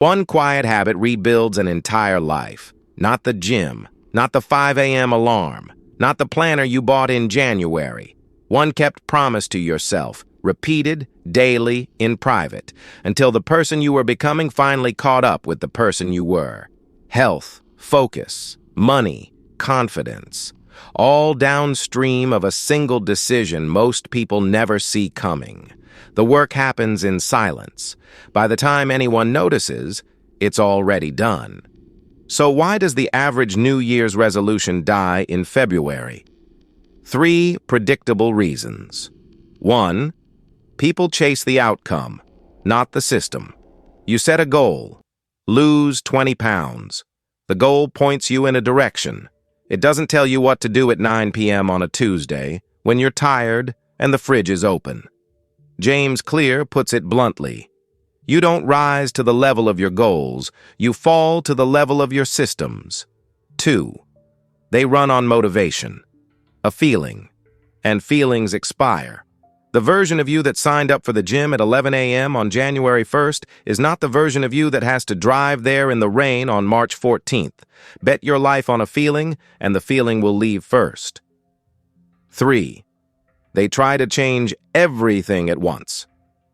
One quiet habit rebuilds an entire life. Not the gym, not the 5 a.m. alarm, not the planner you bought in January. One kept promise to yourself, repeated daily in private, until the person you were becoming finally caught up with the person you were. Health, focus, money, confidence, all downstream of a single decision most people never see coming. The work happens in silence. By the time anyone notices, it's already done. So why does the average New Year's resolution die in February? 3 predictable reasons. 1. People chase the outcome, not the system. You set a goal. Lose 20 pounds. The goal points you in a direction. It doesn't tell you what to do at 9 p.m. on a Tuesday when you're tired and the fridge is open. James Clear puts it bluntly. You don't rise to the level of your goals, you fall to the level of your systems. 2. They run on motivation, a feeling, and feelings expire. The version of you that signed up for the gym at 11 a.m. on January 1st is not the version of you that has to drive there in the rain on March 14th. Bet your life on a feeling, and the feeling will leave first. 3. They try to change everything at once.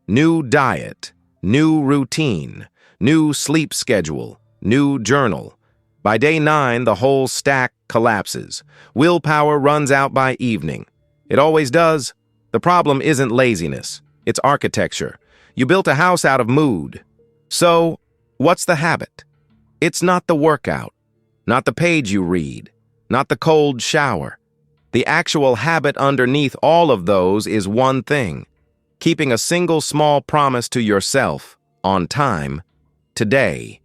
New diet, new routine, new sleep schedule, new journal. By day 9, the whole stack collapses. Willpower runs out by evening. It always does. The problem isn't laziness, it's architecture. You built a house out of mood. So, what's the habit? It's not the workout, not the page you read, not the cold shower. The actual habit underneath all of those is one thing: keeping a single small promise to yourself, on time, today.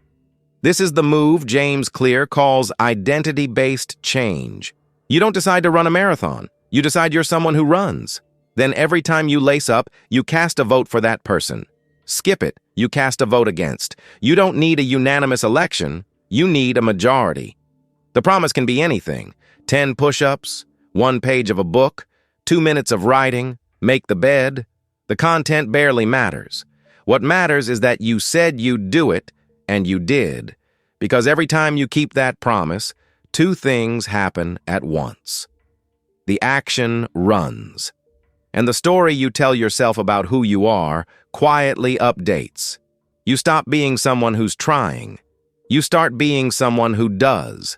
This is the move James Clear calls identity-based change. You don't decide to run a marathon. You decide you're someone who runs. Then every time you lace up, you cast a vote for that person. Skip it, you cast a vote against. You don't need a unanimous election, you need a majority. The promise can be anything: 10 push-ups, 1 page of a book, 2 minutes of writing, make the bed. The content barely matters. What matters is that you said you'd do it, and you did. Because every time you keep that promise, 2 things happen at once. The action runs. And the story you tell yourself about who you are quietly updates. You stop being someone who's trying. You start being someone who does.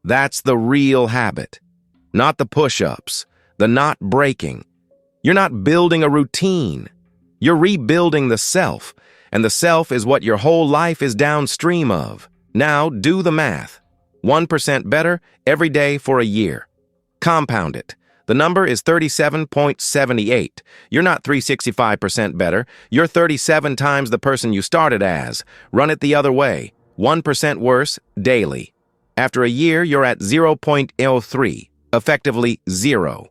That's the real habit. Not the push-ups, the not breaking. You're not building a routine. You're rebuilding the self, and the self is what your whole life is downstream of. Now do the math. 1% better every day for a year. Compound it. The number is 37.78. You're not 365% better. You're 37 times the person you started as. Run it the other way. 1% worse daily. After a year, you're at 0.03, effectively 0.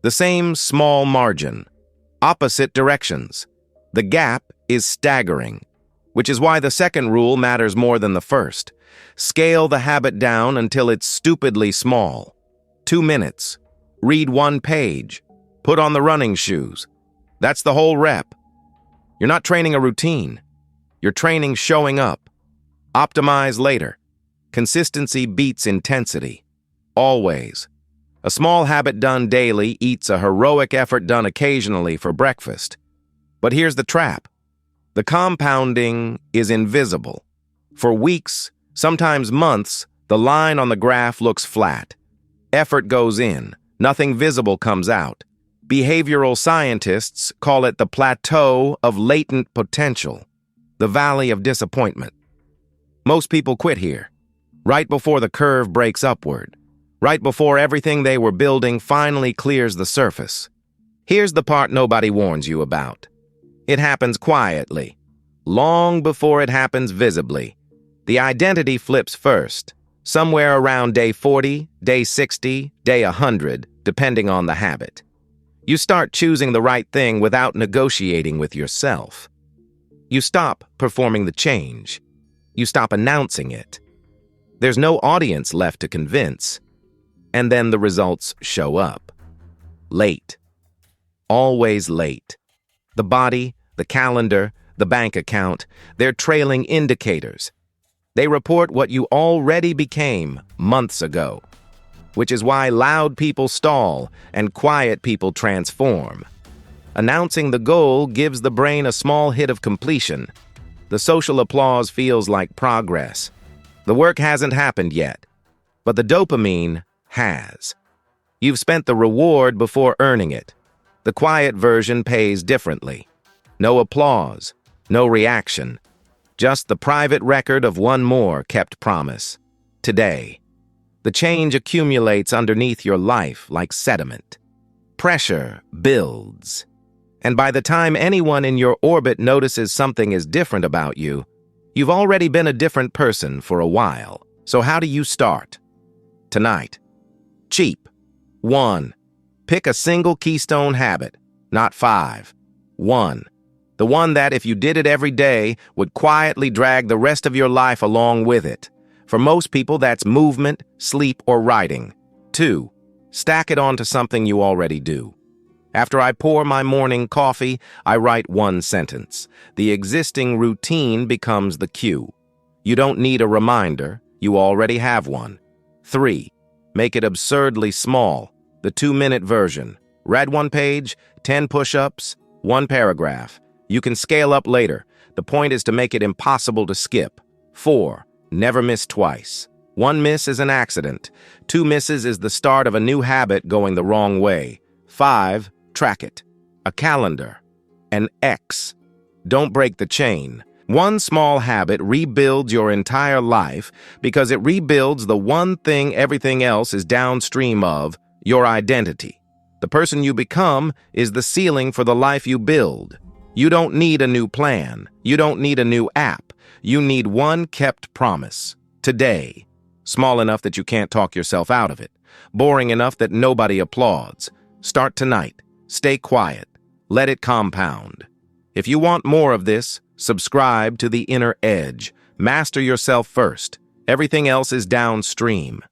The same small margin. Opposite directions. The gap is staggering, which is why the second rule matters more than the first. Scale the habit down until it's stupidly small. 2 minutes. Read 1 page. Put on the running shoes. That's the whole rep. You're not training a routine. You're training showing up. Optimize later. Consistency beats intensity. Always. A small habit done daily eats a heroic effort done occasionally for breakfast. But here's the trap. The compounding is invisible. For weeks, sometimes months, the line on the graph looks flat. Effort goes in. Nothing visible comes out. Behavioral scientists call it the plateau of latent potential, the valley of disappointment. Most people quit here, right before the curve breaks upward, right before everything they were building finally clears the surface. Here's the part nobody warns you about. It happens quietly, long before it happens visibly. The identity flips first. Somewhere around day 40, day 60, day 100, depending on the habit. You start choosing the right thing without negotiating with yourself. You stop performing the change. You stop announcing it. There's no audience left to convince. And then the results show up. Late. Always late. The body, the calendar, the bank account, they're trailing indicators. They report what you already became months ago, which is why loud people stall and quiet people transform. Announcing the goal gives the brain a small hit of completion. The social applause feels like progress. The work hasn't happened yet, but the dopamine has. You've spent the reward before earning it. The quiet version pays differently. No applause, no reaction. Just the private record of one more kept promise. Today. The change accumulates underneath your life like sediment. Pressure builds. And by the time anyone in your orbit notices something is different about you, you've already been a different person for a while. So how do you start? Tonight. Cheap. 1. Pick a single keystone habit, not 5. 1. The one that, if you did it every day, would quietly drag the rest of your life along with it. For most people, that's movement, sleep, or writing. 2. Stack it onto something you already do. After I pour my morning coffee, I write one sentence. The existing routine becomes the cue. You don't need a reminder, you already have one. 3. Make it absurdly small, the 2-minute version. Read 1 page, 10 push-ups, 1 paragraph. You can scale up later. The point is to make it impossible to skip. 4. Never miss twice. 1 miss is an accident. 2 misses is the start of a new habit going the wrong way. 5. Track it. A calendar. An X. Don't break the chain. One small habit rebuilds your entire life because it rebuilds the one thing everything else is downstream of, your identity. The person you become is the ceiling for the life you build. You don't need a new plan. You don't need a new app. You need one kept promise. Today. Small enough that you can't talk yourself out of it. Boring enough that nobody applauds. Start tonight. Stay quiet. Let it compound. If you want more of this, subscribe to The Inner Edge. Master yourself first. Everything else is downstream.